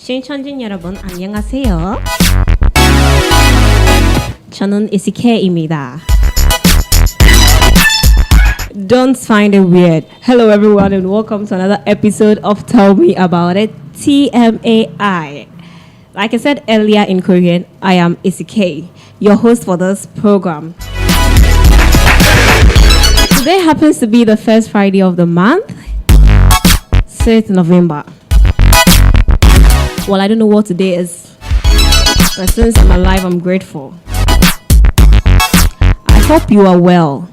시청자 여러분 안녕하세요. 저는 Esi K입니다. Don't find it weird. Hello everyone and welcome to another episode of Tell Me About It, TMAI. Like I said earlier in Korean, I am Esi K, your host for this program. Today happens to be the first Friday of the month, 6th November. Well, I don't know what today is, but since I'm alive, I'm grateful. I hope you are well.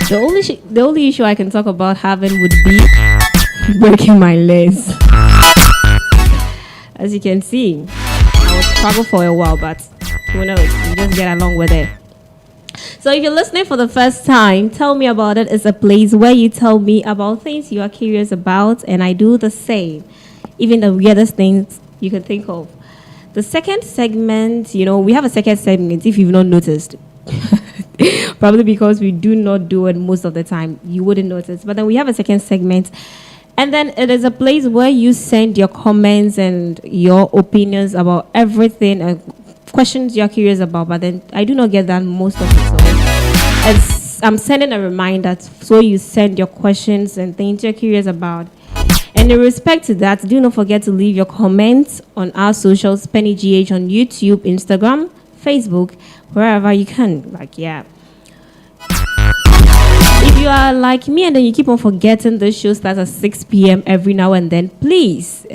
The only issue I can talk about having would be breaking my legs. As you can see, I was struggle for a while, but who knows? You just get along with it. So if you're listening for the first time, Tell Me About It is a place where you tell me about things you are curious about, and I do the same, even the weirdest things you can think of. The second segment, we have a second segment, if you've not noticed. Probably because we do not do it most of the time, you wouldn't notice. But then we have a second segment, and then it is a place where you send your comments and your opinions about everything and questions you're curious about. But then I do not get that most of the time. I'm sending a reminder, so you send your questions and things you're curious about. And in respect to that, do not forget to leave your comments on our socials, PenyGH on YouTube, Instagram, Facebook, wherever you can. If you are like me and then you keep on forgetting the show starts at 6 p.m. every now and then, please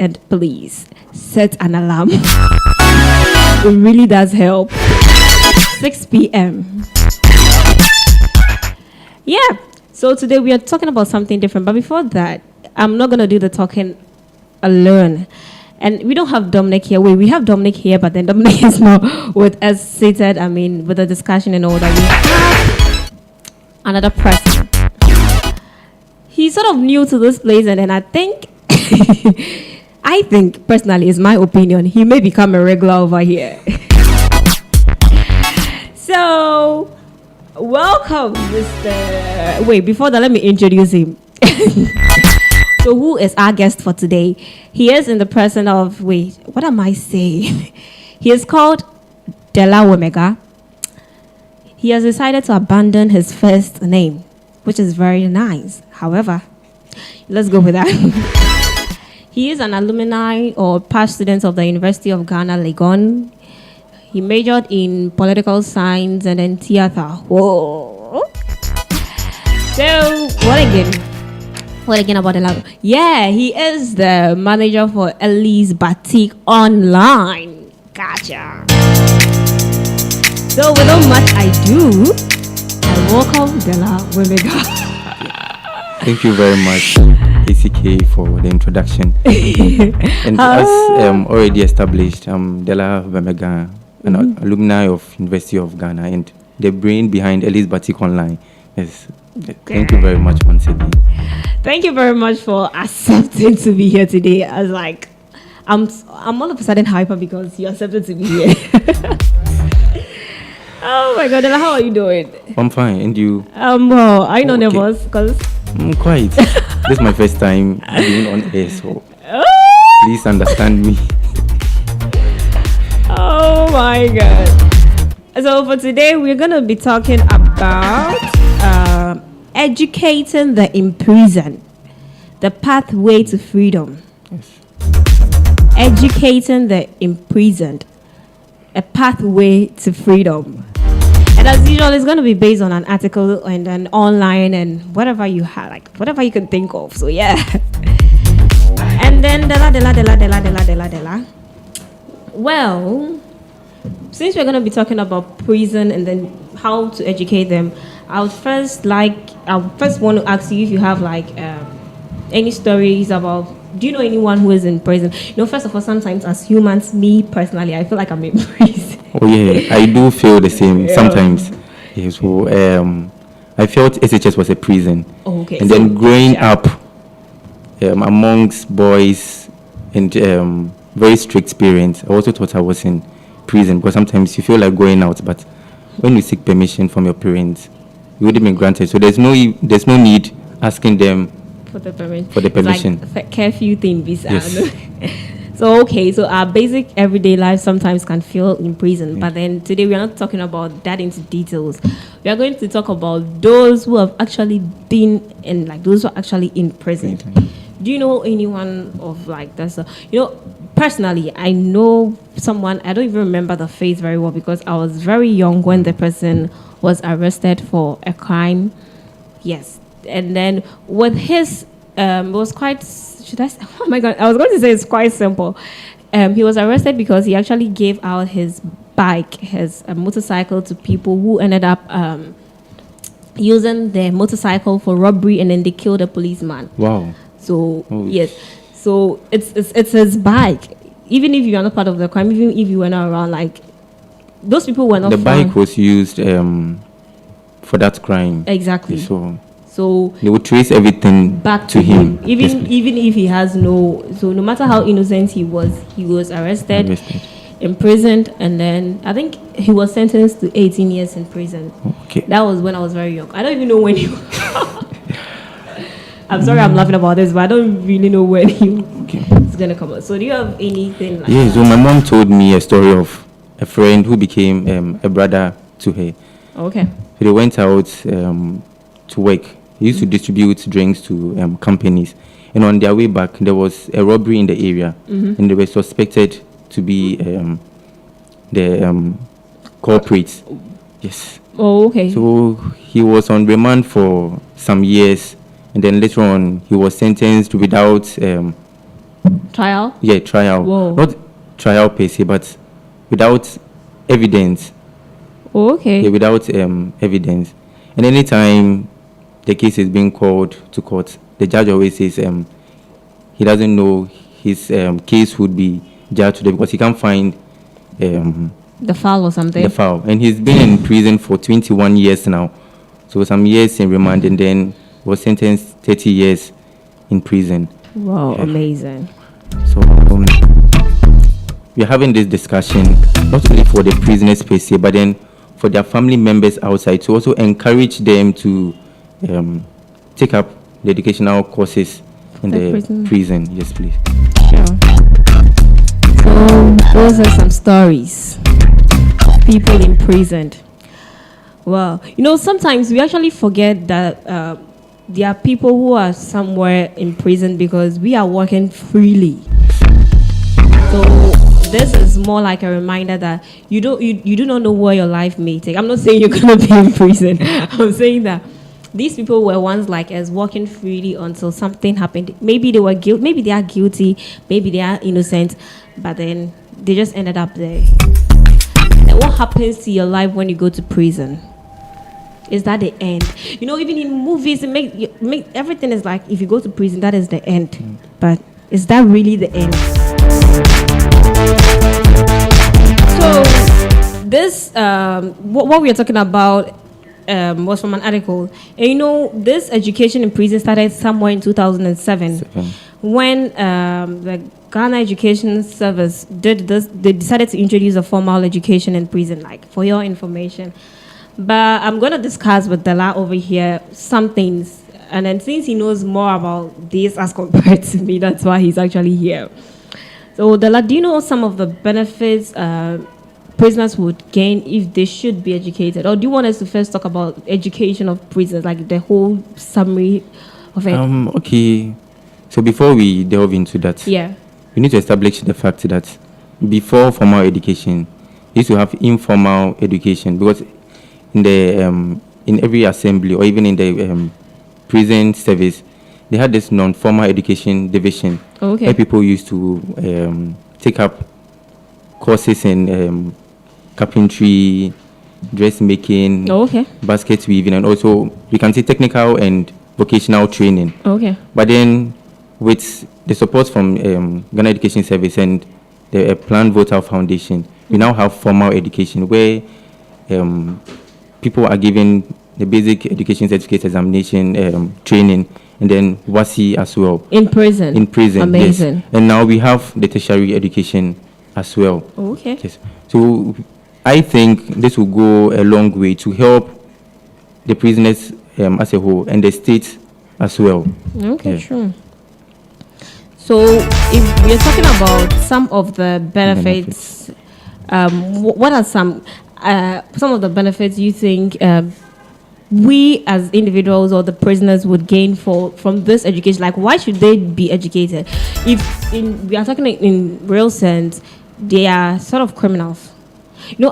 set an alarm. It really does help. 6 p.m. Yeah. So today we are talking about something different. But before that, I'm not going to do the talking alone. And we don't have Dominic here. We have Dominic here, but then Dominic is not with us seated. With the discussion and all that. We have another person. He's sort of new to this place, and then I think personally, is my opinion, he may become a regular over here. So, welcome, Mr. Wait, before that, let me introduce him. So, who is our guest for today? He is in the person of, what am I saying? He is called Dela Omega. He has decided to abandon his first name, which is very nice. However, let's go with that. He is an alumni or past student of the University of Ghana, Legon. He majored in political science and then theater. Whoa. So, what again about the lab? Yeah, he is the manager for Ellie's Batik Online. Gotcha. So, without much ado, I welcome Dela Omega. Thank you very much, Esi K, for the introduction. And as already established, I'm Dela Omega, an alumni of University of Ghana and the brain behind Ellie's Batik Online. Yes. Thank you very much once again. Thank you very much for accepting to be here today. I was like, I'm all of a sudden hyper because you accepted to be here. Oh my God, Dela, how are you doing? I'm fine, and you? Well, are you not nervous? Because quite. This is my first time being on air, so please understand me. Oh my God. So for today, we're going to be talking about educating the imprisoned, the pathway to freedom. Yes. Educating the imprisoned, a pathway to freedom. And as usual, it's going to be based on an article and an online and whatever you have, whatever you can think of. So yeah. And then Dela. Well, since we're going to be talking about prison and then how to educate them, I would first want to ask you if you have any stories about. Do you know anyone who is in prison? First of all, sometimes as humans, me personally, I feel like I'm in prison. Oh yeah, I do feel the same sometimes. Yeah, so I felt SHS was a prison. Oh, okay. And then growing up amongst boys and very strict parents, I also thought I was in prison because sometimes you feel like going out, but when you seek permission from your parents, you wouldn't be granted. So there's no need asking them For the permission. For the permission. It's like curfew thing. Yes. So our basic everyday life sometimes can feel in prison. But then today we are not talking about that into details. We are going to talk about those who have actually been in, like those who are actually in prison. Do you know anyone of like this? Personally, I know someone. I don't even remember the face very well because I was very young when the person was arrested for a crime. Yes, and then with his, it was quite. Should I say, oh my God, I was going to say it's quite simple. He was arrested because he actually gave out his bike, his motorcycle to people who ended up using their motorcycle for robbery, and then they killed a policeman. Wow. So, yes. So it's his bike. Even if you are not part of the crime, even if you were not around, like, those people were not The found. bike was used for that crime. Exactly. So they would trace everything back to him. Even if he has no matter how innocent he was arrested, imprisoned, and then I think he was sentenced to 18 years in prison. Okay. That was when I was very young. I don't even know when he I'm sorry I'm laughing about this, but I don't really know when it's gonna come out. So do you have anything like that? So my mom told me a story of a friend who became a brother to her. Okay. So they went out to work. He used to distribute drinks to companies, and on their way back there was a robbery in the area, and they were suspected to be the culprits. Yes. Oh, okay. So he was on remand for some years, and then later on he was sentenced without trial. Yeah, trial. Whoa. Not trial per se, but without evidence. Oh, okay. Yeah, without evidence. And anytime the case is being called to court, the judge always says he doesn't know his case would be judged today because he can't find the file or something. The file. And he's been in prison for 21 years now. So some years in remand, and then was sentenced 30 years in prison. Wow, amazing. So we're having this discussion not only for the prisoners per se, but then for their family members outside, to also encourage them to take up the educational courses in the prison. Yes, please. Sure. So those are some stories. People imprisoned. Well, sometimes we actually forget that there are people who are somewhere in prison because we are working freely. So this is more like a reminder that you do not know where your life may take. I'm not saying you're gonna be in prison. I'm saying that these people were once like us, walking freely until something happened. Maybe they were maybe they are guilty, maybe they are innocent, but then they just ended up there. And what happens to your life when you go to prison? Is that the end? Even in movies, it make everything is like if you go to prison, that is the end. But is that really the end? So this what we are talking about was from an article. And this education in prison started somewhere in 2007 when the Ghana Education Service did this. They decided to introduce a formal education in prison, like for your information. But I'm going to discuss with Dela over here some things. And then since he knows more about this as compared to me, that's why he's actually here. So Dela, do you know some of the benefits prisoners would gain if they should be educated? Or do you want us to first talk about education of prisoners, like the whole summary of it? Okay. So before we delve into that, we need to establish the fact that before formal education, we used to have informal education, because in the in every assembly or even in the prison service, they had this non-formal education division where people used to take up courses in carpentry, dressmaking, basket weaving, and also you can say technical and vocational training. But then with the support from Ghana Education Service and the Planned Voter Foundation, we now have formal education where people are given the basic education certificate examination training, and then WASI as well. In prison? In prison, amazing. Yes. And now we have the tertiary education as well. Yes. So I think this will go a long way to help the prisoners as a whole and the state as well. Okay, sure. So, if we're talking about some of the benefits, what are some of the benefits you think we as individuals or the prisoners would gain from this education? Like, why should they be educated? If we are talking in real sense, they are sort of criminals.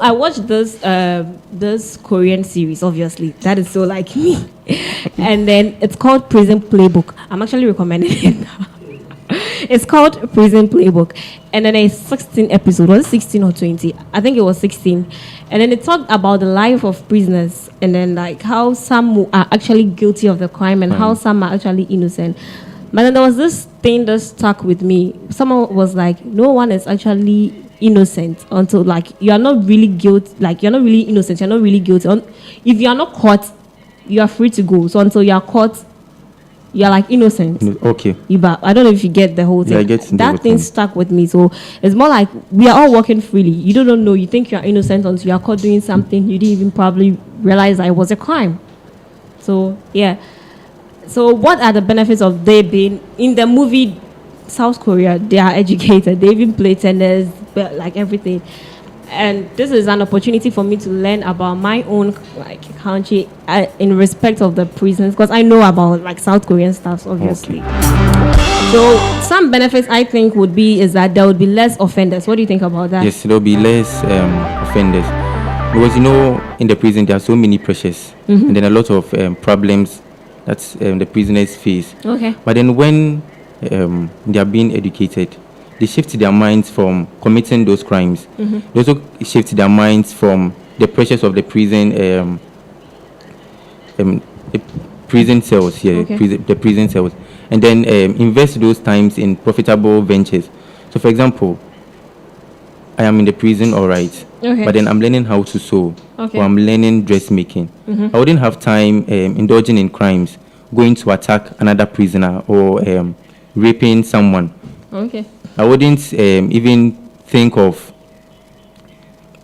I watched this Korean series, obviously. That is so like me. And then it's called Prison Playbook. I'm actually recommending it. It's called Prison Playbook. And then a 16 episode. Was it 16 or 20? I think it was 16. And then it talked about the life of prisoners. And then like how some are actually guilty of the crime and how some are actually innocent. But then there was this thing that stuck with me. Someone was like, no one is actually innocent until like you are not really guilty, like you're not really innocent, you're not really guilty. If you are not caught, you are free to go. So until you are caught, you are like innocent. Okay. I don't know if you get the whole thing. Yeah, I get that thing stuck with me. So it's more like we are all working freely. You don't know. You think you are innocent until you are caught doing something you didn't even probably realize that it was a crime. So yeah. So what are the benefits of they being in the movie South Korea? They are educated. They even play tennis, but like everything. And this is an opportunity for me to learn about my own like country in respect of the prisons, because I know about like South Korean stuff, obviously. Okay. So some benefits I think would be is that there would be less offenders. What do you think about that? Yes, there will be less offenders, because in the prison there are so many pressures, and then a lot of problems that the prisoners face. Okay. But then when they are being educated, they shift their minds from committing those crimes. They also shift their minds from the pressures of the prison, the prison cells here, Okay. the prison cells, and then invest those times in profitable ventures. So, for example, I am in the prison, all right, but then I'm learning how to sew, or I'm learning dressmaking. I wouldn't have time indulging in crimes, going to attack another prisoner or raping someone. Okay. I wouldn't even think of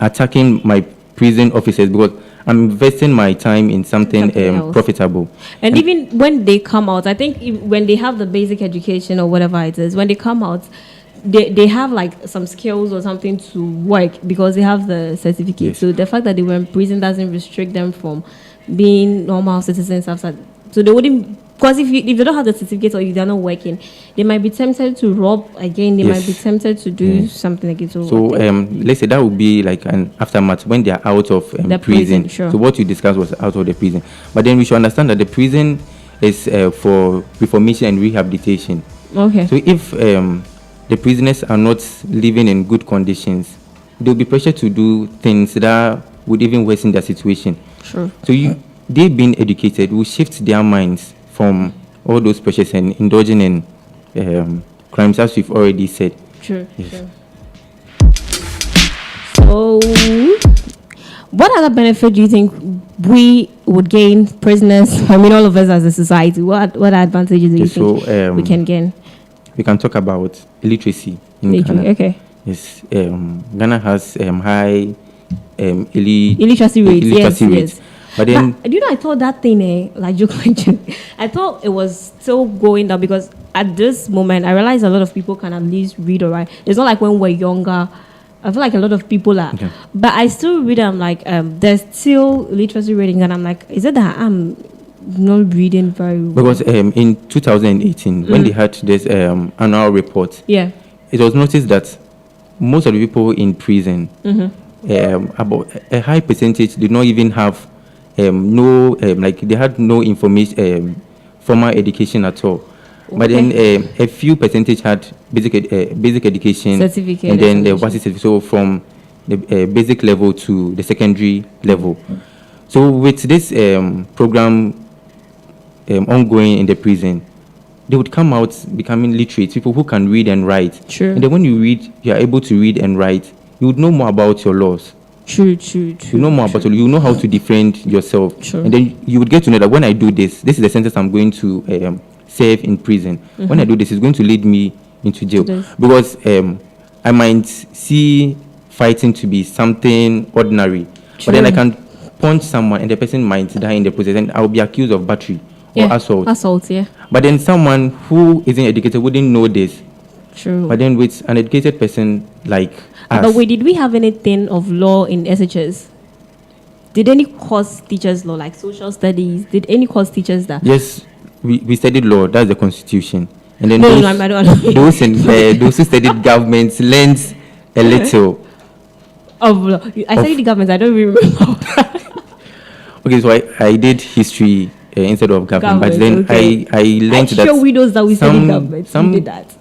attacking my prison officers, because I'm investing my time in something profitable. And even when they come out, I think when they have the basic education or whatever it is, when they come out, they have like some skills or something to work because they have the certificate. Yes. So the fact that they were in prison doesn't restrict them from being normal citizens outside. So they wouldn't, because if they don't have the certificate or if they're not working, they might be tempted to rob again. They might be tempted to do something again. So let's say that would be like an aftermath when they are out of the prison. Sure. So what you discussed was out of the prison. But then we should understand that the prison is for reformation and rehabilitation. Okay. So if the prisoners are not living in good conditions, they'll be pressured to do things that would even worsen their situation. Sure. So they being educated will shift their minds from all those pressures and indulging in crimes, as we've already said. Sure. Yes. Sure. So, what other benefit do you think we would gain, prisoners? I mean, all of us as a society. What advantages do you think we can gain? We can talk about literacy in Ghana. Okay. Yes, Ghana has high illiteracy rates. Yes. But then, I thought that thing, like joke, I thought it was still going down, because at this moment, I realize a lot of people can at least read or write. It's not like when we're younger. I feel like a lot of people are. Okay. But I still read, I'm like, there's still literacy rating, and I'm like, is it that I'm not reading very well? Because in 2018, when they had this annual report, it was noticed that most of the people in prison, about a high percentage, did not even have they had no information, formal education at all. Okay. But then a few percentage had basic education certificate, and then the varsity, so from the basic level to the secondary level. So with this program ongoing in the prison, they would come out becoming literate, people who can read and write. True. And then when you read, you are able to read and write, you would know more about your laws. True. You know more about it. You know how to defend yourself. True. And then you would get to know that when I do this is the sentence I'm going to serve in prison. When I do this, it's going to lead me into jail. Because I might see fighting to be something ordinary. True. But then I can punch someone and the person might die in the process, and I'll be accused of battery or assault. Assault, yeah. But then someone who isn't educated wouldn't know this. True. But then with an educated person like us. But wait, did we have anything of law in SHS? Did any course teachers law, like social studies? Did any course teachers that? Yes, we studied law. That's the constitution. And then No, those, I don't know. those who studied government learned a little. Of law. I studied the government. I don't even remember. Okay, so I did history instead of government. But then okay. I learned that. Sure, we knows that we studied government. Some we did that.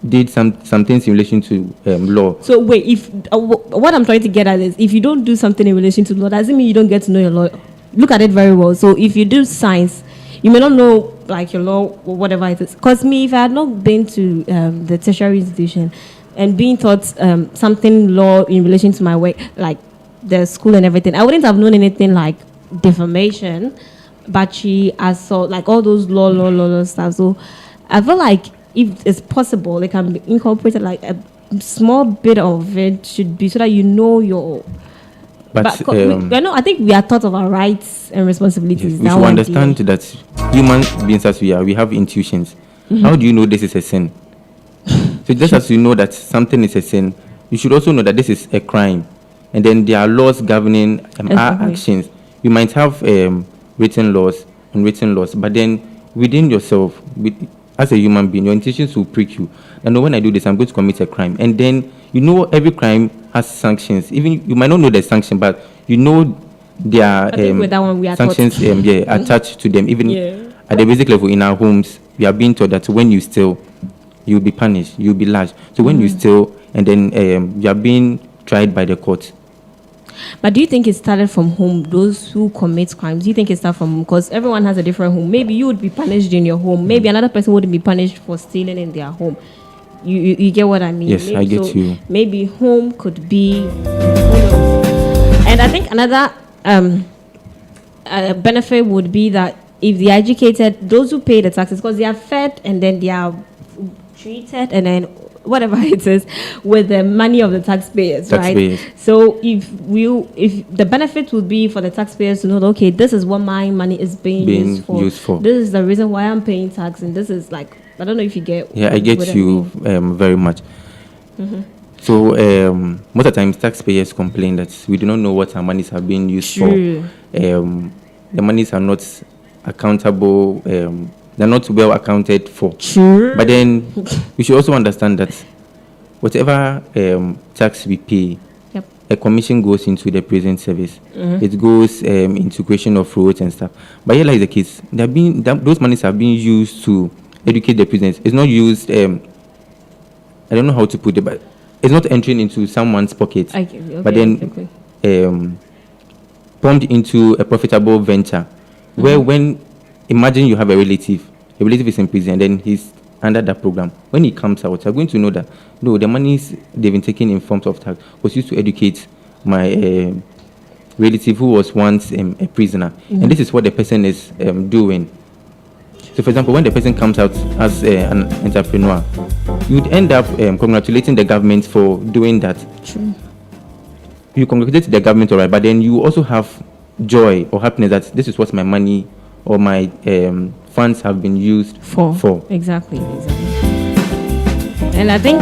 Did some things in relation to law. So wait, if what I'm trying to get at is, if you don't do something in relation to law, doesn't mean you don't get to know your law. Look at it very well. So if you do science, you may not know like your law or whatever it is. Because me, if I had not been to the tertiary institution and being taught something law in relation to my work, like the school and everything, I wouldn't have known anything like defamation, bachi, assault, like all those law stuff. So I feel like if it's possible, it can be incorporated, like a small bit of it should be so that you know your. But I think we are taught of our rights and responsibilities. Yes, we should understand that human beings as we are, we have intuitions. Mm-hmm. How do you know this is a sin? So just as you know that something is a sin, you should also know that this is a crime. And then there are laws governing our actions. You might have written laws, unwritten laws, but then within yourself, as a human being, your intentions will prick you. And when I do this, I'm going to commit a crime. And then, you know, every crime has sanctions. Even you might not know the sanction, but you know there are sanctions attached to them. Even at the basic level in our homes, we are being taught that when you steal, you'll be punished, you'll be lashed. So when you steal, and then you are being tried by the court. But do you think it started from home, those who commit crimes? Do you think it started from home? Because everyone has a different home. Maybe you would be punished in your home. Maybe another person wouldn't be punished for stealing in their home. You get what I mean? Yes, I get you. Maybe home could be, and I think another benefit would be that if they are educated, those who pay the taxes, because they are fed and then they are treated and then whatever it is with the money of the taxpayers, right? So if the benefit would be for the taxpayers to know that, okay, this is what my money is being used for. This is the reason why I'm paying tax, and this is like, I don't know if you get. Yeah, I get you very much. Mm-hmm. So most of the time, taxpayers complain that we do not know what our monies are being used for. The monies are not accountable. They're not well accounted for. Sure. But then we should also understand that whatever tax we pay, a commission goes into the prison service. Mm-hmm. It goes into creation of roads and stuff. But here lies the case. Those monies are being used to educate the prisoners. It's not used, I don't know how to put it, but it's not entering into someone's pocket. But then pumped into a profitable venture. Mm-hmm. Where when, imagine you have a relative is in prison, and then he's under that program. When he comes out, you're going to know that, no, the monies they've been taking in forms of tax was used to educate my relative who was once a prisoner. Mm-hmm. And this is what the person is doing. So, for example, when the person comes out as an entrepreneur, you'd end up congratulating the government for doing that. True. You congratulate the government, all right, but then you also have joy or happiness that this is what my money or my funds have been used for. Exactly. And I think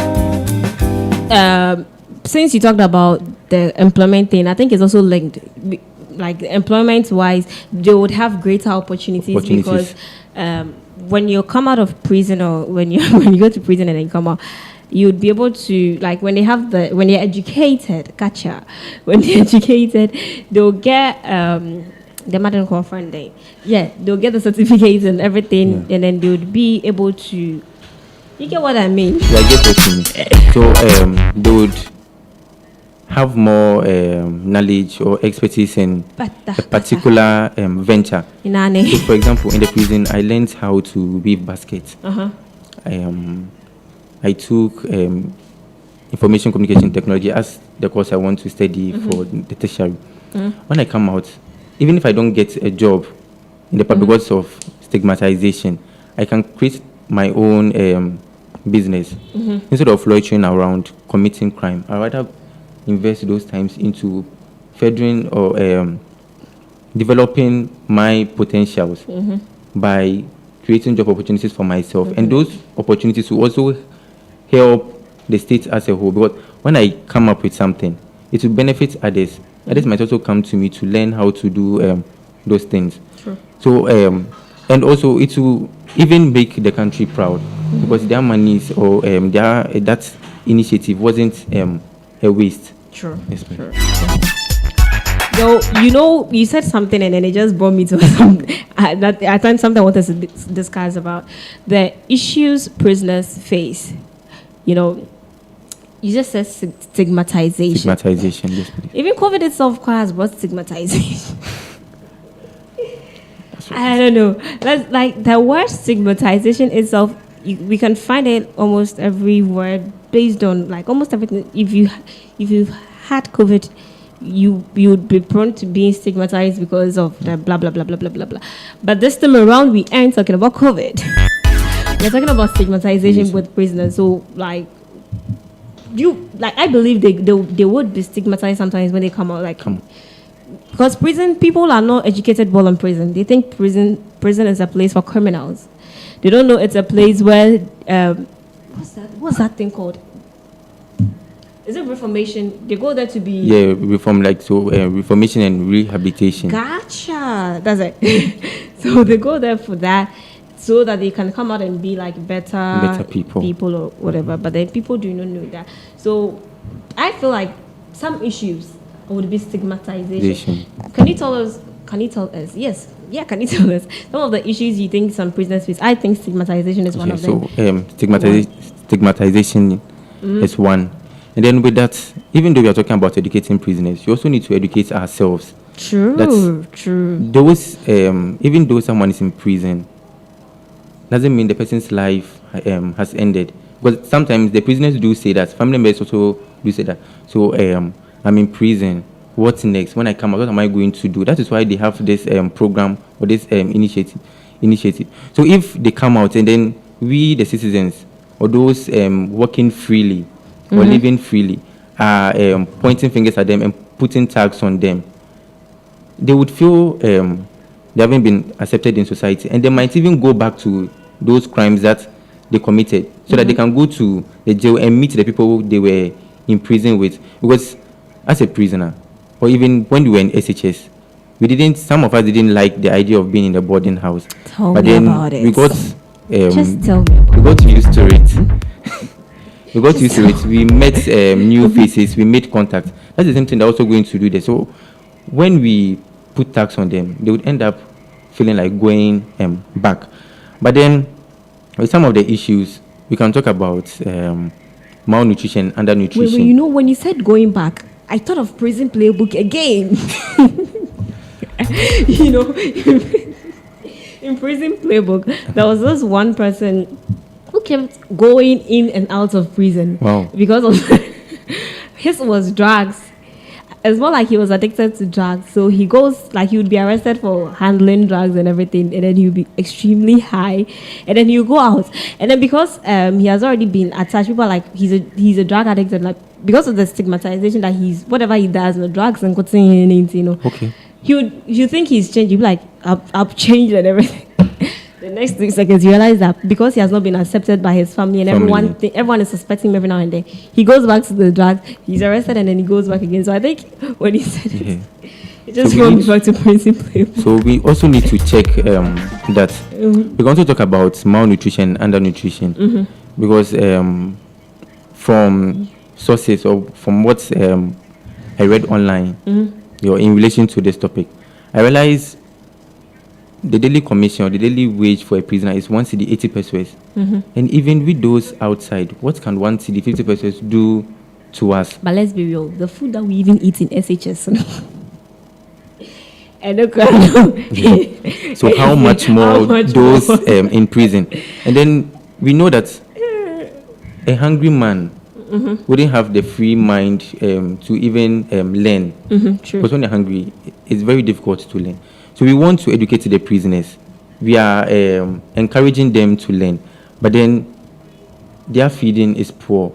since you talked about the employment thing, I think it's also linked. Like employment-wise, they would have greater opportunities. Because when you come out of prison, or when you go to prison and then come out, you'd be able to, like, when they're educated, when they're educated, they'll get the madam girlfriend day. Yeah, they'll get the certificates and everything, and then they would be able to. You get what I mean? Yeah, I get what you mean. So they would have more knowledge or expertise in a particular venture. So, for example, in the prison, I learned how to weave baskets. I took information communication technology as the course I want to study for the tertiary. When I come out, even if I don't get a job in the public because of stigmatization, I can create my own business. Instead of loitering around committing crime, I'd rather invest those times into furthering or developing my potentials. by creating job opportunities for myself, and those opportunities will also help the state as a whole. Because when I come up with something, it will benefit others. Others might also come to me to learn how to do those things. True. So, and also it will even make the country proud, because their monies or that initiative wasn't a waste. True. Yes, ma'am. So, you said something and then it just brought me to something. I think something I wanted to discuss about the issues prisoners face. You just said stigmatization. Stigmatization, yes, please. Even COVID itself has brought stigmatization. I don't know. That's like the word stigmatization itself. We can find it almost every word based on like almost everything. If you've had COVID, you would be prone to being stigmatized because of the blah blah blah blah blah blah blah. But this time around, we ain't talking about COVID. We're talking about stigmatization with prisoners. So like, I believe they would be stigmatized sometimes when they come out. Because prison people are not educated well in prison. They think prison is a place for criminals. They don't know it's a place where what's that thing called? Is it reformation? They go there to be reformation and rehabilitation. Gotcha. That's it. So they go there for that, so that they can come out and be like better people or whatever. But then people do not know that. So I feel like some issues would be stigmatization. Can you tell us? Yes. Yeah, can you tell us some of the issues you think some prisoners face? I think stigmatization is one of them. So stigmatization is one. And then with that, even though we are talking about educating prisoners, you also need to educate ourselves. True. Those, even though someone is in prison, doesn't mean the person's life has ended. Because sometimes the prisoners do say that. Family members also do say that. So I'm in prison. What's next? When I come out, what am I going to do? That is why they have this program or this initiative. So if they come out and then we, the citizens, or those working freely or living freely, are pointing fingers at them and putting tags on them, they would feel they haven't been accepted in society, and they might even go back to those crimes that they committed, so that they can go to the jail and meet the people they were in prison with. Because as a prisoner, or even when we were in SHS, some of us didn't like the idea of being in the boarding house. Tell me about it. Just tell me about we got used to it. We got used to it. We met new faces. We made contact. That's the same thing they're also going to do there. So when we put tax on them, they would end up feeling like going back. But then with some of the issues, we can talk about malnutrition, undernutrition. Wait, when you said going back, I thought of prison playbook again. In prison playbook, there was this one person who kept going in and out of prison. Wow. Because of his was drugs. It's more like he was addicted to drugs. So he would be arrested for handling drugs and everything, and then he'll be extremely high, and then he'll go out. And then because he has already been attached, people are like, he's a drug addict, and like because of the stigmatization that he's whatever he does, drugs and Okay. You think he's changed, you'll be like, I've changed and everything. The next 3 seconds, you realize that because he has not been accepted by his family and everyone is suspecting him every now and then, he goes back to the drugs, he's arrested, and then he goes back again. So I think when he said it just goes back to prison playbook. So we also need to check that. We can also talk about malnutrition, undernutrition, because from sources or from what I read online, in relation to this topic, I realized the daily commission or the daily wage for a prisoner is 1 cedi 80 pesos. And even with those outside, what can 1 cedi 50 pesos do to us? But let's be real, the food that we even eat in SHS. So how much more those in prison? And then we know that a hungry man wouldn't have the free mind to even learn. True. Because when you're hungry, it's very difficult to learn. So we want to educate the prisoners. We are encouraging them to learn, but then their feeding is poor.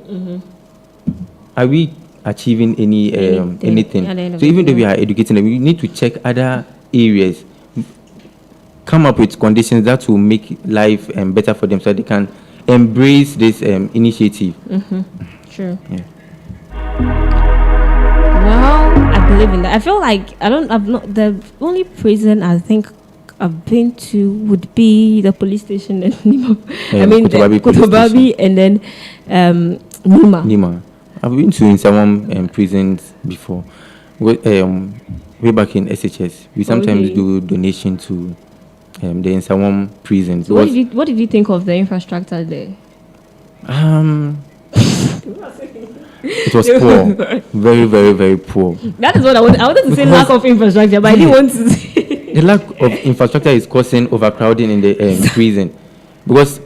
Are we achieving anything? So even though we are educating them, we need to check other areas. come up with conditions that will make life better for them, so they can embrace this initiative. True. Yeah. Well, I believe in that. I feel like I've not the only prison I think I've been to would be the police station in Nima. Kotobabi police Kotobabi, and then Nima. Nima. I've been to in some prisons before. Way back in SHS, we sometimes do donation to the Nsawam prisons. So what did you think of the infrastructure there? It was poor, very, very, very poor. That is what I wanted to say. Lack of infrastructure, but I didn't want to say. The lack of infrastructure is causing overcrowding in the prison, because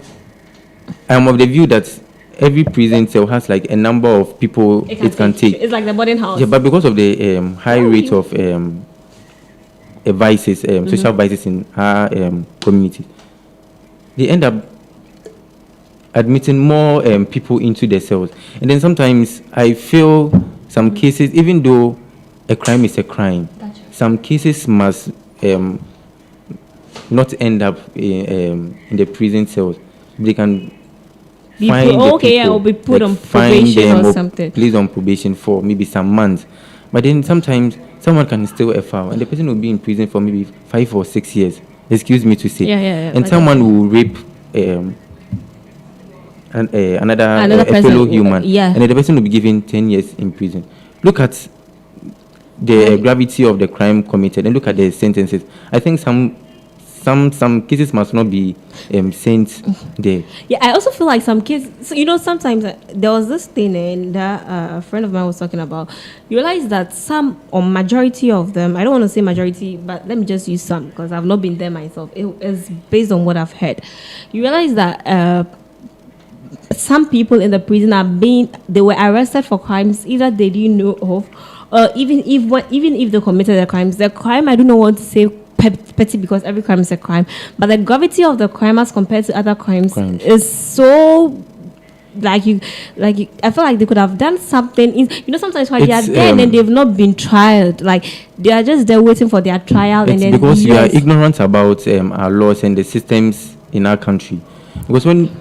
I am of the view that every prison cell has like a number of people it can take. It's like the boarding house. Yeah, but because of the high rate of vices, social vices in our community, they end up admitting more people into the cells. And then sometimes I feel some cases, even though a crime is a crime, some cases must not end up in the prison cells. They can or be put on probation or something. Placed on probation for maybe some months. But then sometimes someone can steal a fowl and the person will be in prison for maybe 5 or 6 years. Excuse me to say. Yeah. And someone will rape another fellow human. Yeah. And the person will be given 10 years in prison. Look at the gravity of the crime committed and look at the sentences. I think some cases must not be sent there. Yeah, I also feel like some kids. So sometimes there was this thing that a friend of mine was talking about. You realize that some or majority of them. I don't want to say majority, but let me just use some because I've not been there myself. It is based on what I've heard. You realize that some people in the prison they were arrested for crimes either they didn't know of, or even if they committed the crimes. The crime, I do not want to say petty because every crime is a crime, but the gravity of the crime as compared to other crimes. Is so I feel like they could have done something. Sometimes while they are there and then they've not been tried, like they are just there waiting for their trial. And then because you are ignorant about our laws and the systems in our country. Because when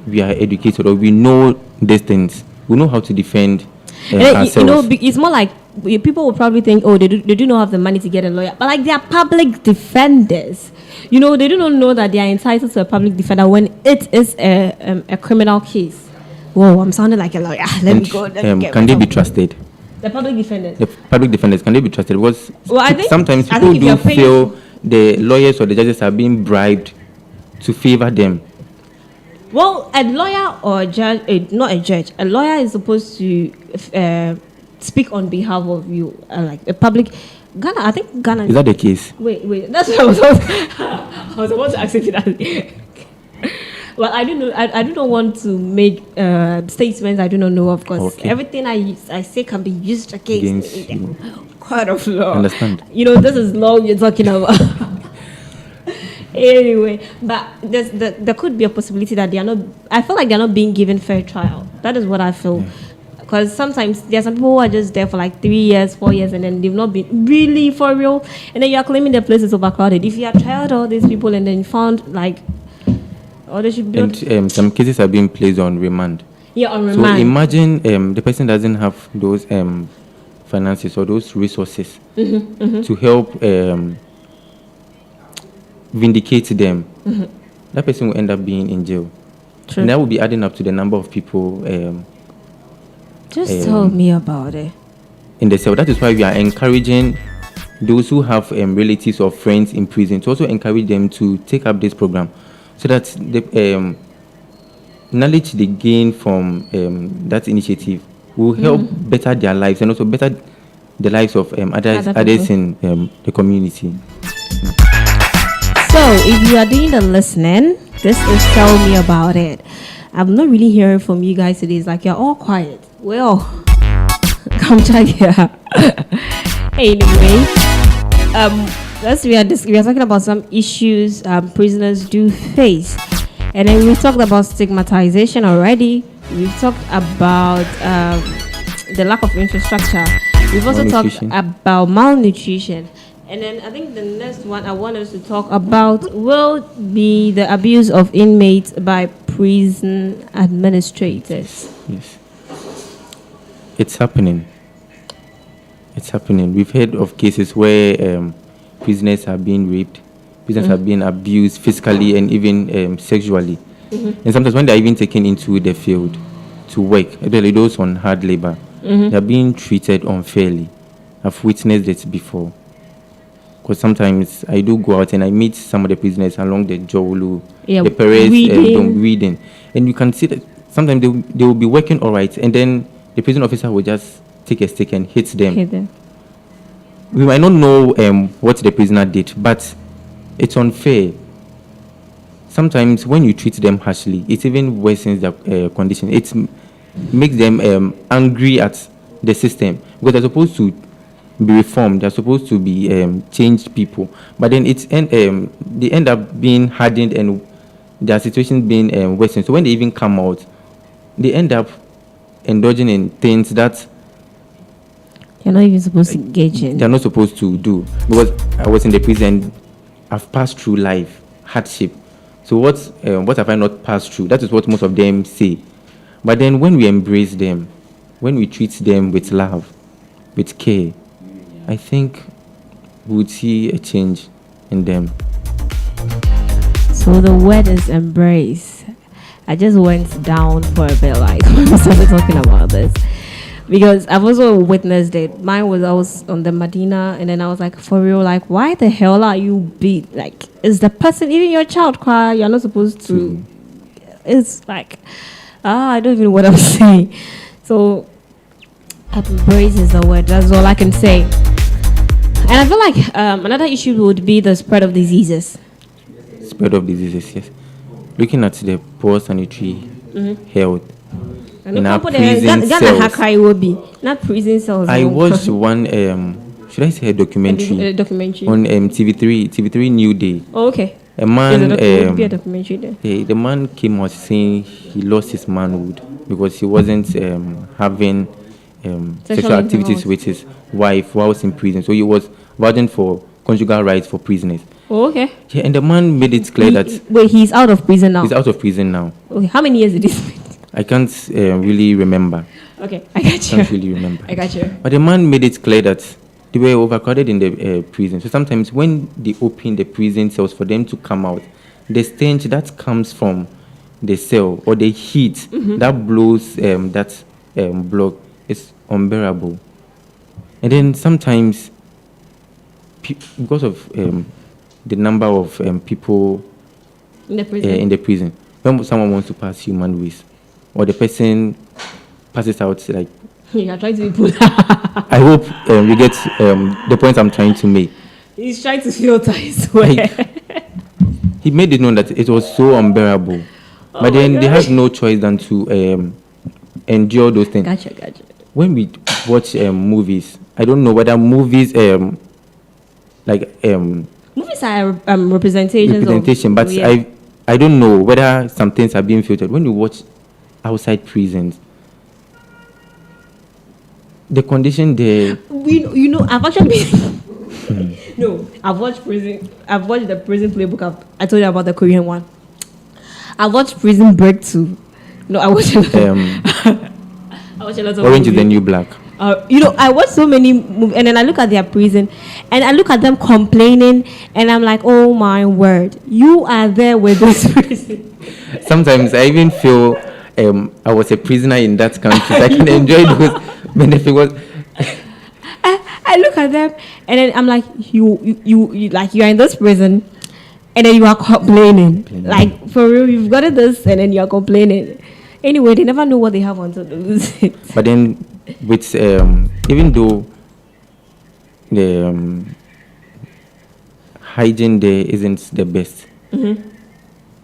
we are educated or we know these things, we know how to defend ourselves. It's more like people will probably think, they do not have the money to get a lawyer, but like they are public defenders. They do not know that they are entitled to a public defender when it is a criminal case. Whoa, I'm sounding like a lawyer. Let me go. Can they be trusted? The public defenders. The public defenders, can they be trusted? Because I think sometimes people do feel the lawyers or the judges are being bribed to favor them. Well, a lawyer or a judge, not a judge, a lawyer is supposed to speak on behalf of you, like a public. I think Ghana. Is that the case? Wait. That's what I was about to ask you that. Well, I don't know. I do not want to make statements I do not know of, because everything I say can be used against me. Court of law. Understand? This is law you're talking about. Anyway, but there could be a possibility that they are not. I feel like they are not being given fair trial. That is what I feel. Because sometimes there are some people who are just there for like 3 years, 4 years, and then they've not been really for real. And then you are claiming the place is overcrowded. If you have tried all these people and then found like, they should be. And some cases are being placed on remand. Yeah, on remand. So imagine the person doesn't have those finances or those resources to help vindicate them. That person will end up being in jail. True. And that will be adding up to the number of people. Just tell me about it. In the cell. That is why we are encouraging those who have relatives or friends in prison to also encourage them to take up this program, so that the knowledge they gain from that initiative will help better their lives and also better the lives of others in the community. So, if you are doing the listening, this is Tell Me About It. I'm not really hearing from you guys today. It's like you're all quiet. Well, come check here. Anyway, we are talking about some issues prisoners do face, and then we talked about stigmatization already. We've talked about the lack of infrastructure. We've also talked about malnutrition. And then I think the next one I want us to talk about will be the abuse of inmates by prison administrators. Yes. It's happening. It's happening. We've heard of cases where prisoners are being raped, prisoners are being abused physically and even sexually. And sometimes when they're even taken into the field to work, especially those on hard labor, they're being treated unfairly. I've witnessed it before. Because sometimes I do go out and I meet some of the prisoners along the Jowulu, the Perez, reading. And you can see that sometimes they will be working all right, and then the prison officer will just take a stick and hit them. We might not know what the prisoner did, but it's unfair. Sometimes when you treat them harshly, it even worsens their condition. It makes them angry at the system, because they're supposed to be reformed. They're supposed to be changed people, but then they end up being hardened and their situation being worsened. So when they even come out, they end up indulging in things that you're not even supposed to engage in. They're not supposed to do. Because I was in the prison, I've passed through life, hardship. So what have I not passed through? That is what most of them say. But then when we embrace them, when we treat them with love, with care, I think we would see a change in them. So the word is embrace. I just went down for a bit, like, when we started talking about this. Because I've also witnessed it. I was on the Medina, and then I was like, for real, like, why the hell are you beat? Like, is the person, even your child cry, you're not supposed to. It's like, I don't even know what I'm saying. So, embrace is the word. That's all I can say. And I feel like another issue would be the spread of diseases. Spread of diseases, yes. Looking at the poor sanitary health. In our prison cells. Not prison cells. I watched one, should I say a documentary? Documentary. On TV3 New Day. Oh, okay. A man, be a documentary there. The man came out saying he lost his manhood because he wasn't having sexual activities with his wife whilst in prison. So he was vouching for conjugal rights for prisoners. Oh, okay. Yeah, and the man made it clear that... Wait, he's out of prison now? He's out of prison now. Okay, how many years did he spend? I can't really remember. Okay, I got you. Can't really remember. I got you. But the man made it clear that they were overcrowded in the prison. So sometimes when they open the prison cells for them to come out, the stench that comes from the cell or the heat that blows that block is unbearable. And then sometimes, because of the number of people in the prison, when someone wants to pass human waste, or the person passes out, like... You are trying to be put. I hope we get the point I'm trying to make. He's trying to filter his way. He made it known that it was so unbearable. Oh, but then they had no choice than to endure those things. Gotcha. When we watch movies, I don't know whether movies movies are representation, but yeah. I don't know whether some things are being filtered. When you watch outside prisons, the condition there... I've actually been... No, I've watched the prison playbook. I told you about the Korean one. I watched Prison Break too. No, I watched I watched a lot of Orange movies. Is the New Black. I watch so many movies, and then I look at their prison, and I look at them complaining, and I'm like, oh my word, you are there with this prison. Sometimes I even feel I was a prisoner in that country. I can enjoy those benefits. I look at them, and then I'm like, you like, you are in this prison, and then you are complaining. Like, for real, you've got this, and then you are complaining. Anyway, they never know what they have until they lose it. But then, with even though the hygiene there isn't the best,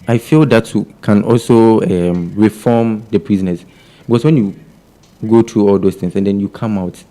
I feel that can also reform the prisoners. Because when you go through all those things and then you come out,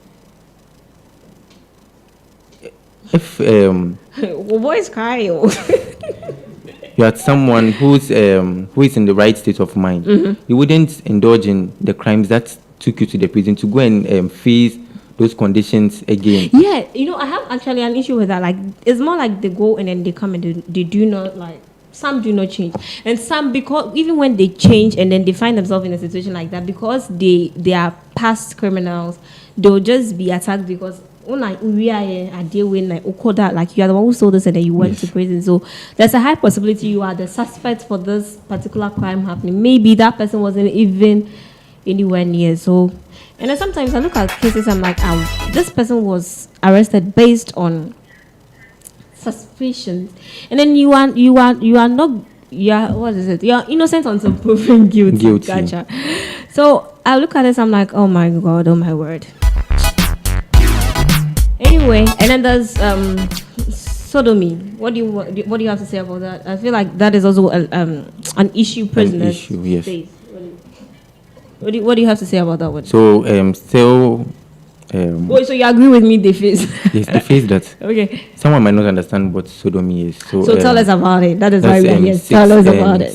if boys cry, you are someone who is in the right state of mind, you wouldn't indulge in the crimes that took you to the prison to go and face those conditions again. Yeah, I have actually an issue with that. Like, it's more like they go and then they come and they do not, like, some do not change, and some, because even when they change and then they find themselves in a situation like that, because they are past criminals, they'll just be attacked because we are a deal with like you are the one who sold this and then you went to prison. So there's a high possibility you are the suspect for this particular crime happening. Maybe that person wasn't even anywhere near. So, and then sometimes I look at cases, I'm like, this person was arrested based on suspicions, and then you are not, what is it? You are innocent until proven guilty. Gotcha. So I look at this, I'm like, oh my god, oh my word. Anyway, and then there's sodomy. What do you have to say about that? I feel like that is also an issue prisoners face. What do you have to say about that one? So still. So you agree with me? They face. Yes, they face that. Okay. Someone might not understand what sodomy is. So tell us about it. That is why we are here. Tell us about it.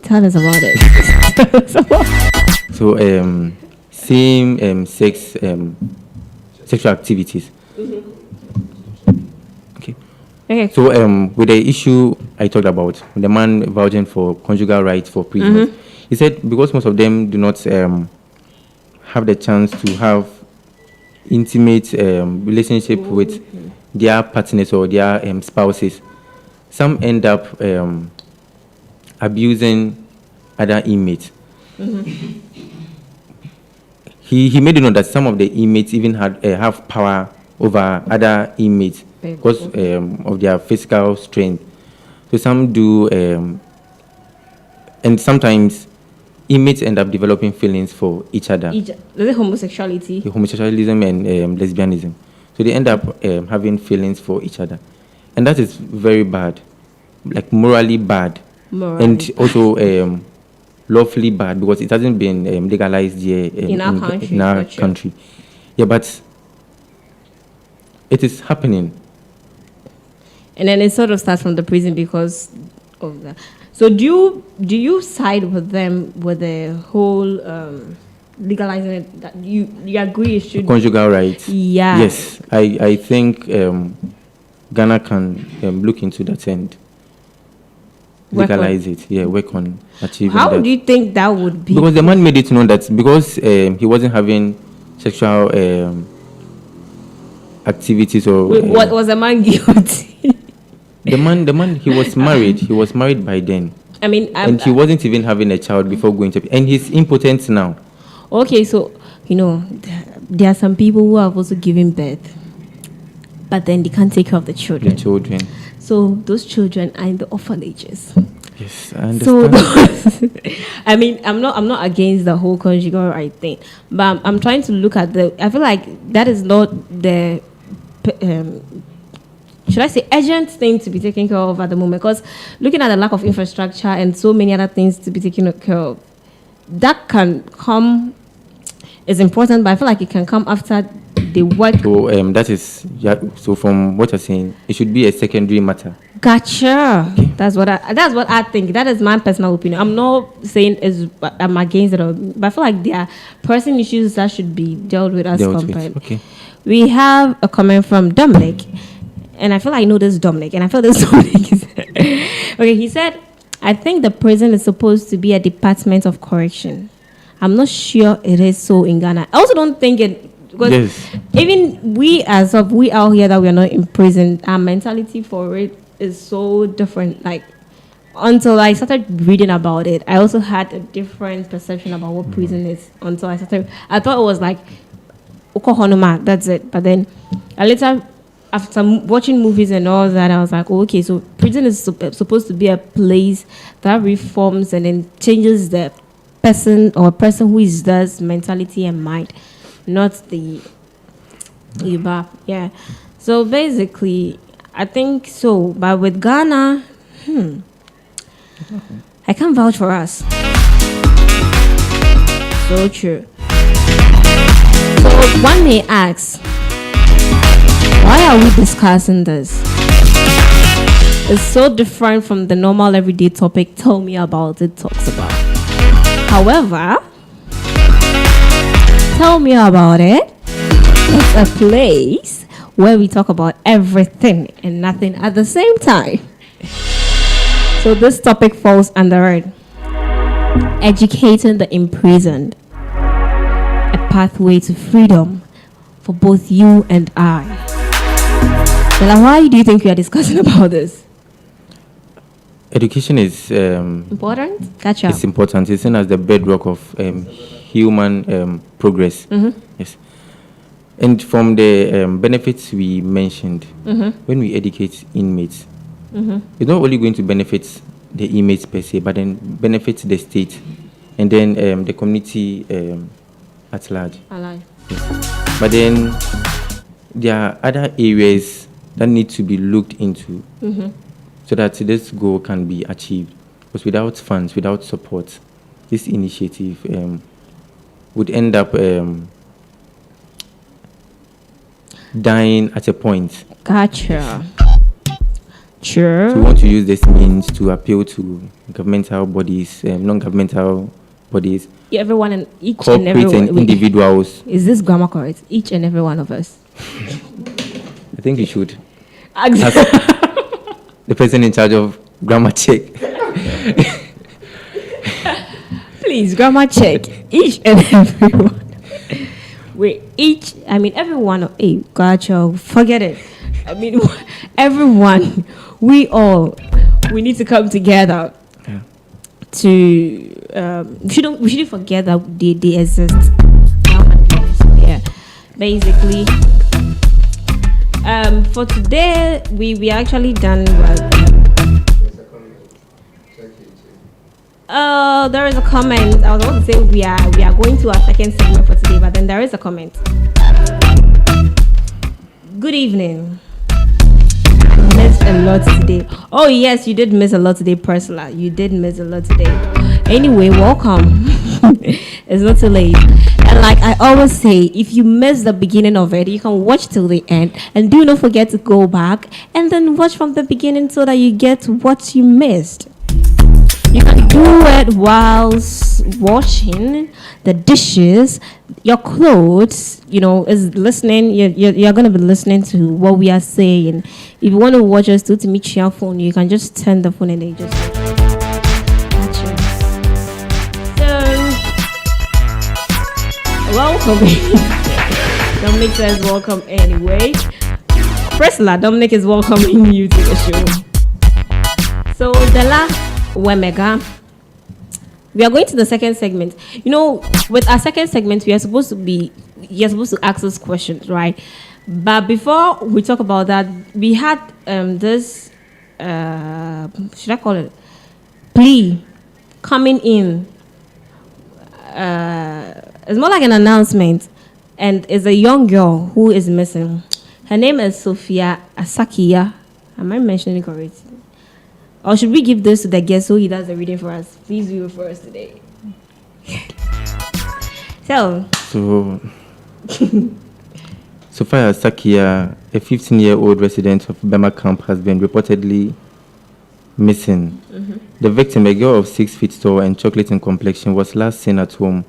Tell us about it. So same sex sexual activities. Okay. So with the issue I talked about, the man vouching for conjugal rights for prisoners, he said because most of them do not have the chance to have intimate relationship with their partners or their spouses. Some end up abusing other inmates. He made it known that some of the inmates even have power over other inmates because of their physical strength. So some do, and sometimes inmates end up developing feelings for each other. Is it homosexuality? Homosexualism and lesbianism. So they end up having feelings for each other. And that is very bad, like morally bad. And also lawfully bad because it hasn't been legalized here in our country. Yeah, but it is happening. And then it sort of starts from the prison because of that. So do you side with them with the whole legalizing it? That you agree it should conjugal rights? Yeah. Yes, I think Ghana can look into that and legalize it. Yeah, work on achieving How that. do you think that would be? Because the man made it known that because he wasn't having sexual activities or what was the man guilty? The man, he was married. He was married by then. I mean, and he wasn't even having a child before going to. And he's impotent now. Okay, so there are some people who have also given birth, but then they can't take care of the children. So those children are in the orphanages. Yes, I understand. So, I mean, I'm not against the whole conjugal right thing, but I'm trying to look at I feel like that is not the. Should I say urgent thing to be taken care of at the moment? Because looking at the lack of infrastructure and so many other things to be taken care of, that can come is important, but I feel like it can come after the work. So that is so from what you're saying, it should be a secondary matter. Gotcha. Okay. That's what I think. That is my personal opinion. I'm not saying I'm against it, but I feel like there are pressing issues that should be dealt with as compared. Okay. We have a comment from Dominic. And I feel like I know this Dominic, and I feel this Dominic is okay. He said, "I think the prison is supposed to be a department of correction. I'm not sure it is so in Ghana. I also don't think it because even we out here that we are not in prison, our mentality for it is so different. Like until I started reading about it, I also had a different perception about what prison is. Until I thought it was like Okohonoma, that's it. But then I later." After watching movies and all that, I was like, oh, okay, so prison is supposed to be a place that reforms and then changes the person who is there's mentality and mind, not the Iba. Yeah. So basically, I think so. But with Ghana, I can't vouch for us. So true. So one may ask, why are we discussing this? It's so different from the normal everyday topic Tell Me About It talks about. However, Tell me about it. It's a place where we talk about everything and nothing at the same time. So this topic falls under it. Educating the imprisoned. A pathway to freedom for both you and I. Well, why do you think we are discussing about this? Education is Important? Gotcha. it's important. It's seen as the bedrock of human progress. Yes. And from the benefits we mentioned, when we educate inmates, it's not only going to benefit the inmates per se, but then benefit the state and then the community at large. Yes. But then there are other areas that need to be looked into so that this goal can be achieved. Because without funds, without support, this initiative would end up dying at a point. Gotcha. Sure. So we want to use this means to appeal to governmental bodies, non-governmental bodies, Everyone and each and corporate everyone. and individuals. Is this grammar correct? Each and every one of us. I think we should. Exactly. The person in charge of grammar check. Please, grammar check. Each and everyone. Everyone. Hey, gotcha. Forget it. I mean, everyone. We need to come together to. We shouldn't forget that they exist. Yeah, basically. For today, we actually done well. There is a comment. I was about to say we are going to our second segment for today, but then there is a comment. Good evening. Missed a lot today. Oh yes, you did miss a lot today, Priscilla. You did miss a lot today. Anyway, welcome. It's not too late. And like I always say, if you miss the beginning of it, you can watch till the end. And do not forget to go back and then watch from the beginning so that you get what you missed. You can do it whilst washing the dishes, your clothes, is listening. You're going to be listening to what we are saying. If you want to watch us to meet your phone, you can just turn the phone and then you just watch it. So, welcome. Dominic says welcome anyway. Priscilla, Dominic is welcoming you to the show. So, Della Wemega, we are going to the second segment. With our second segment, you're supposed to ask us questions, right? But before we talk about that, we had this should I call it plea coming in. It's more like an announcement, and it's a young girl who is missing. Her name is Sophia Asakia. Am I mentioning it correctly? Or should we give this to the guest so he does the reading for us? Please do it for us today. So Sophia Sakia, a 15-year-old resident of Bema Camp, has been reportedly missing. The victim, a girl of 6 feet tall and chocolate in complexion, was last seen at home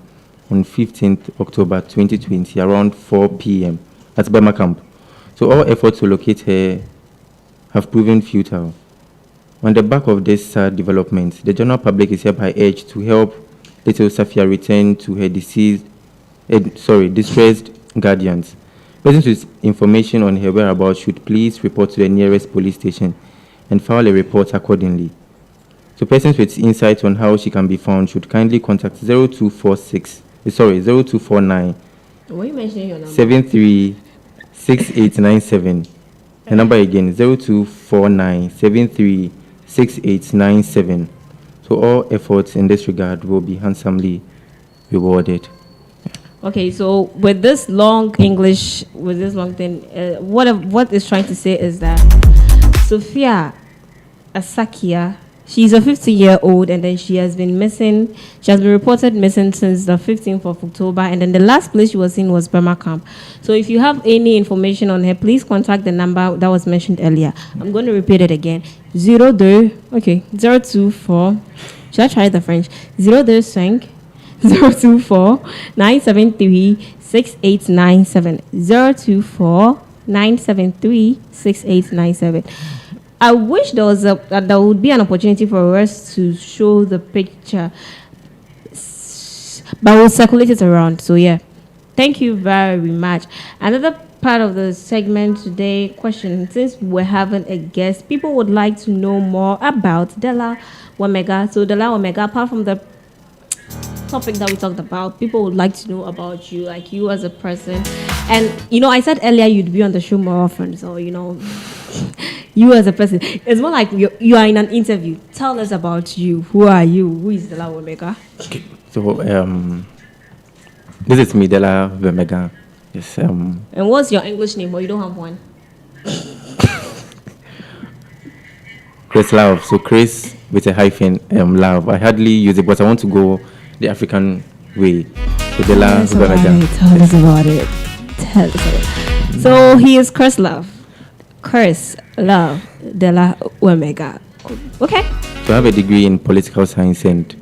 on 15th October 2020 around 4 p.m. at Bema Camp. So all efforts to locate her have proven futile. On the back of this sad development, the general public is hereby urged to help little Sophia return to her distressed guardians. Persons with information on her whereabouts should please report to the nearest police station and file a report accordingly. So persons with insight on how she can be found should kindly contact 0249 What are you mentioning your number? 736897. The number again, 0249 736897. So all efforts in this regard will be handsomely rewarded. Okay, so with this long English, with this long thing, what it's trying to say is that Sophia Asakia, she's a 15-year-old, and then she has been missing. She has been reported missing since the 15th of October, and then the last place she was seen was Burma Camp. So if you have any information on her, please contact the number that was mentioned earlier. I'm going to repeat it again. 024. Should I try the French? 025 024 973 6897. 024 973 6897. I wish there would be an opportunity for us to show the picture, but we'll circulate it around. So yeah, thank you very much. Another part of the segment today, question, since we're having a guest, people would like to know more about Della Wamega. So Della Wamega, apart from the topic that we talked about, people would like to know about you, like you as a person. And I said earlier you'd be on the show more often, so you as a person, it's more like you are in an interview. Tell us about you. Who are you? Who is Della Wamega? Okay. So this is me, Della Wamega. Yes. And what's your English name? Or you don't have one? Chris Love. So Chris with a hyphen, Love. I hardly use it, but I want to go the African way. So Della Wamega. Tell us about it. So he is Chris Love. Chris Love Della Wamega. Okay. So I have a degree in political science and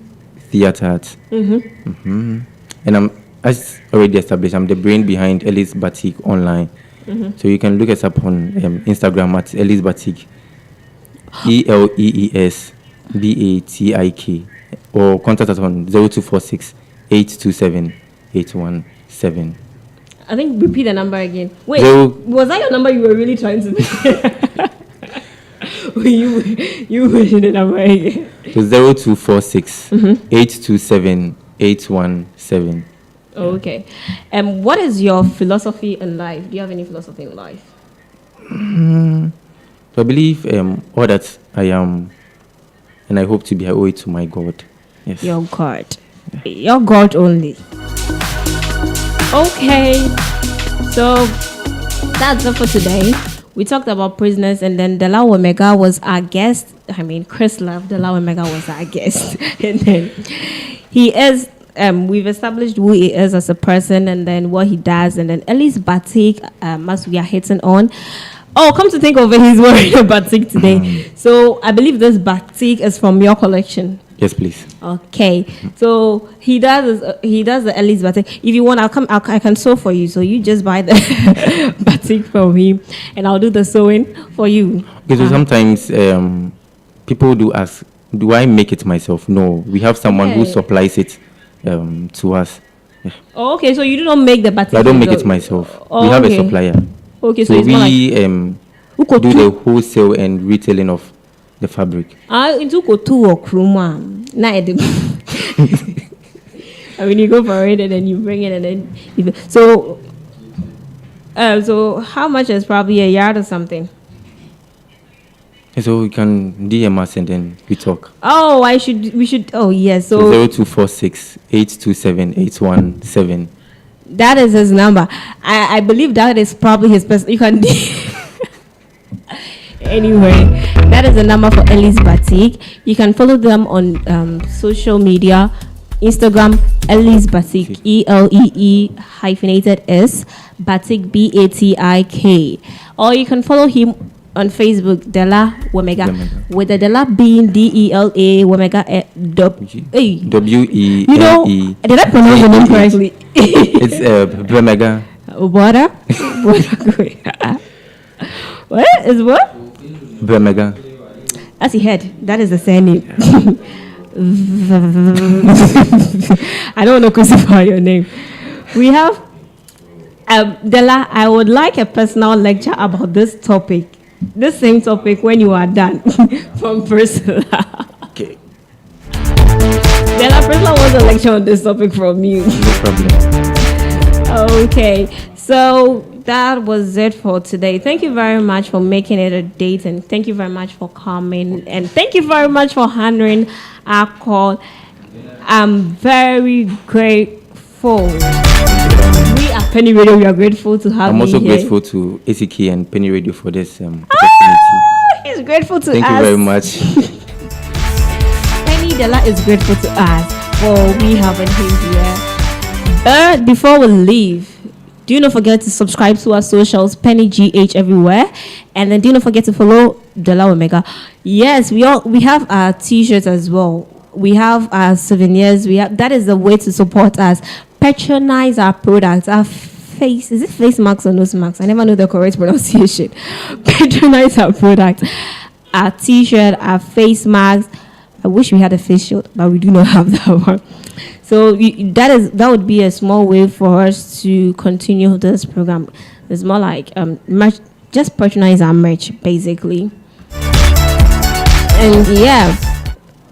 theater arts. And I'm, as already established, I'm the brain behind Ellis Batik online. So you can look us up on Instagram at Ellis Batik, ELEESBATIK, or contact us on 0246 827 817. I think repeat the number again. Wait, was that your number you were really trying to make? you mentioned the number again. So 0246 827 817. Okay. What is your philosophy in life? Do you have any philosophy in life? So I believe all that I am and I hope to be, I owe it to my God. Yes. Your God. Your God only. Okay, so that's it for today. We talked about prisoners, and then Della Wamega was our guest. Chris Love, Della Wamega was our guest. And then he is, we've established who he is as a person, and then what he does, and then Ellis Batik, as we are hitting on. Oh, come to think of it, he's wearing a batik today. So I believe this batik is from your collection. Yes, please. Okay, so he does the Ellis batik. If you want, I can sew for you. So you just buy the batik from him, and I'll do the sewing for you. Okay, so sometimes people do ask, do I make it myself? No, we have someone who supplies it to us. Yeah. Oh, okay, so you do not make the batik. I don't make it myself. We have a supplier. Okay, so we do the wholesale and retailing of the fabric. Into kotu or kruma. You go for it and then you bring it and then so how much is probably a yard or something? So we can DM us and then we talk. Oh, we should. Oh yes. So 0246 827 817. That is his number. I believe that is probably his person. You can. Anyway, that is the number for Ellis Batik. You can follow them on social media. Instagram, Ellis Batik, ELEE-S, Batik, BATIK. Or you can follow him on Facebook, Della Wamega, with the Della being DELA Wamega WELE. Did I pronounce the name correctly? It's Wamega. What? What is what? Wamega. That's your head. That is the surname. I don't want to crucify your name. We have Della. I would like a personal lecture about this topic. This same topic when you are done from Priscilla. Okay. Della, Priscilla wants a lecture on this topic from you. No problem. Okay, so that was it for today. Thank you very much for making it a date, and thank you very much for coming, and thank you very much for handling our call. I'm very grateful. We at Peny Radio, we are grateful to have you. I'm also here. grateful to Esi K and Peny Radio for this opportunity. He's grateful to Thank us. you very much. Peny Della is grateful to us for we having him here. But before we leave, do not forget to subscribe to our socials, PenyGH everywhere, and then do not forget to follow Della Wamega. Yes, we have our t-shirts as well. we have our souvenirs. That is the way to support us. Patronize our products. Our face, is it face masks or nose masks? I never know the correct pronunciation. Patronize our products. Our t-shirt, our face masks. I wish we had a face shield, but we do not have that one. So that would be a small way for us to continue this program. It's more like merch, just patronize our merch, basically. And yeah,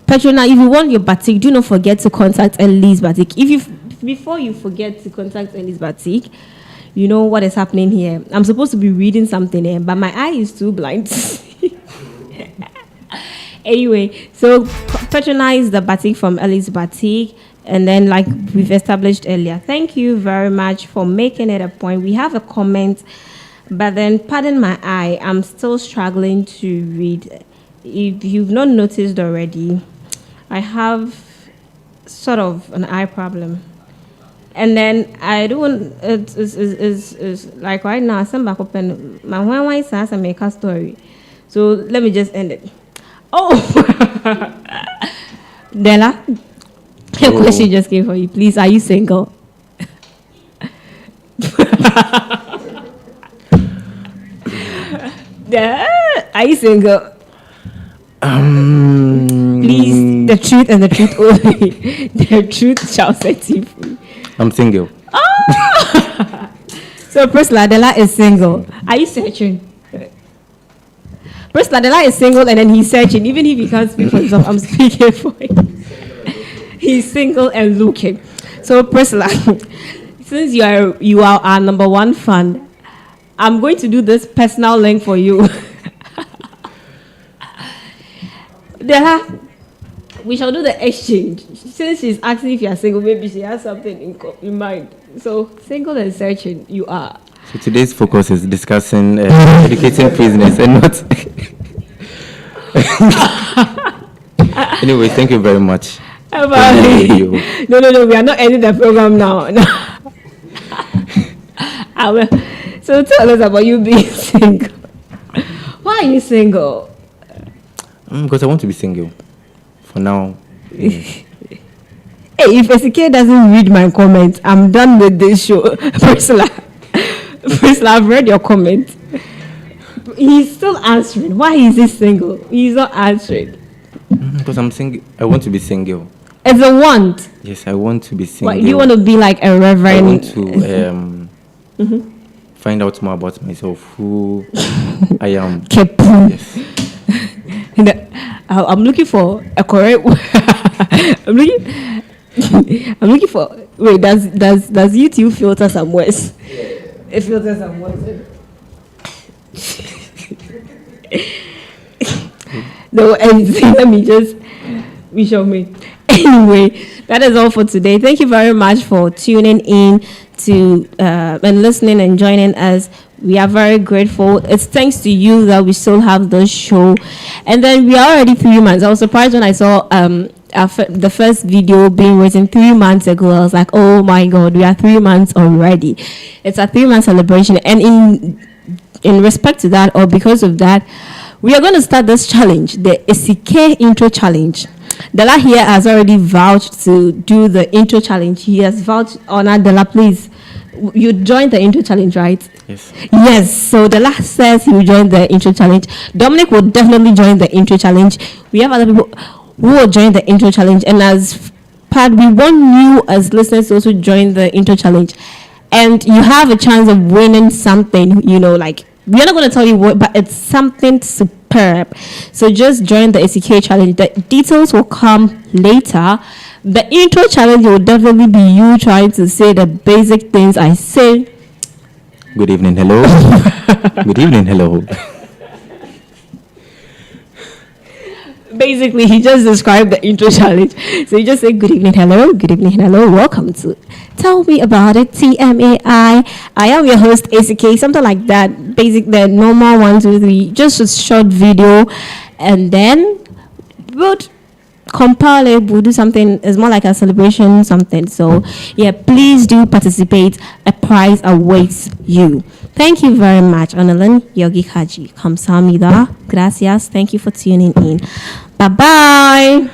patronize. If you want your batik, do not forget to contact Ellie's Batik. Before you forget to contact Ellie's Batik, you know what is happening here. I'm supposed to be reading something here, but my eye is too blind to see. Anyway, so patronize the batik from Ellie's Batik, and then like we've established earlier, thank you very much for making it a point. We have a comment, but then pardon my eye, I'm still struggling to read. If you've not noticed already, I have sort of an eye problem. And then I don't, it's like right now, I'm back open, my one says I make a story. So let me just end it. Oh, Della, a question just came for you. Please, are you single? Are you single? Please, the truth and the truth only. The truth shall set you free. I'm single. Oh! So, Priscilla, Della is single. Are you searching? Priscilla, Della is single and then he's searching. Even if he can't speak for himself, I'm speaking for him. He's single and looking. So, Priscilla, since you are our number one fan, I'm going to do this personal link for you. Della, we shall do the exchange. Since she's asking if you are single, maybe she has something in mind. So, single and searching, you are. So today's focus is discussing educating prisoners and not. Anyway, thank you very much. No, we are not ending the program now. No. So tell us about you being single. Why are you single? Because I want to be single. For now. Hey, if Esi K doesn't read my comments, I'm done with this show. Priscilla, I've read your comment. He's still answering. Why is he single? He's not answering. Because I'm single. I want to be single. It's a want. Yes, I want to be single. What, you want to be like a reverend? I want to find out more about myself, who I am. Yes. I'm looking for a correct. I'm looking for. Wait, does YouTube filter some words? It filters some words. No, anything. Let me just. We show me. Anyway, that is all for today. Thank you very much for tuning in to and listening and joining us. We are very grateful. It's thanks to you that we still have this show. And then we are already 3 months. I was surprised when I saw the first video being written 3 months ago. I was like, oh my God, we are 3 months already. It's a 3-month celebration. And in respect to that, or because of that, we are going to start this challenge, the Esi K intro challenge. Della here has already vouched to do the intro challenge. He has vouched. Honor, Della, please. You joined the intro challenge, right? Yes. Yes. So Della says he will join the intro challenge. Dominic will definitely join the intro challenge. We have other people who will join the intro challenge. And as part, we want you as listeners to also join the intro challenge. And you have a chance of winning something, like, we're not going to tell you what, but it's something superb. So just join the Esi K challenge. The details will come later. The intro challenge will definitely be you trying to say the basic things I say. Good evening, hello. Good evening, hello. Basically, he just described the intro challenge. So you just say, good evening, hello, welcome to Tell Me About It, TMAI. I am your host, Esi K, something like that. The normal 1, 2, 3, just a short video. And then we'll compile it, we'll do something, it's more like a celebration, something. So, yeah, please do participate. A prize awaits you. Thank you very much, Annalyn Yogi Kaji. Kamsahamnida. Gracias. Thank you for tuning in. Bye-bye.